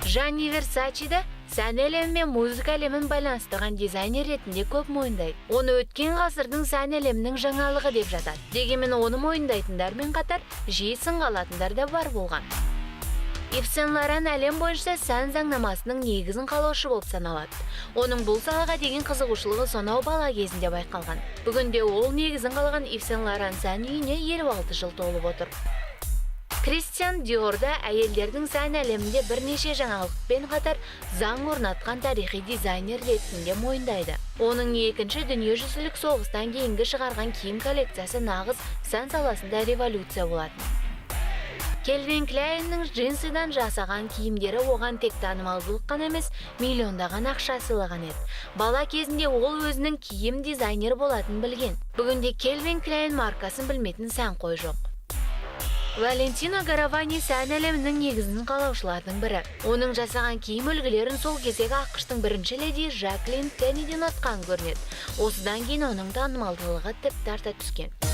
Жанни Версачи да сән әлемі мен музыка әлемін байланыстырған дизайнер ретінде көп мойындайды. Оны өткен ғасырдың сән әлемінің жаңалығы деп жатады. Дегенмен оны мойындайтындармен қатар жиі сынға алатындар да бар болған. Ив Сен Лоран әлем бойынша сән заңнамасының негізін қалаушы болып саналады. Оның бұл салаға деген қызығушылығы сонау бала кезінде байқалған. Бүгінде ол негізін қалаған Ив Сен Лоран сән үйіне 56 жыл толып отыр. Кристиан Диорда әйелдердің сән әлемінде бірнеше жаңалықпен қатар заң орнатқан тарихи дизайнер ретінде мойындайды. Оның екінші дүниежүзілік соғыстан кейінгі шығарған киім коллекциясы нағыз сән саласында революция болатын. Кельвин Кляйнның джинсыдан жасаған киімдері оған тек танымалдылық қана емес, миллиондаған ақша сыйлаған еді. Бала кезінде ол өзінің киім дизайнер болатынын білген. Бүгінде Кельвин Кляйн маркасын білмейтін сән қой жоқ. Валентино Гаравани сән әлемінің негізін қалаушылардың бірі. Оның жасаған киім үлгілерін сол кездегі ақштың бірінші леди Жаклин Кеннеди ұнатқан көрінеді. Осыдан кейін оның танымалдылығы тіпті арта түскен.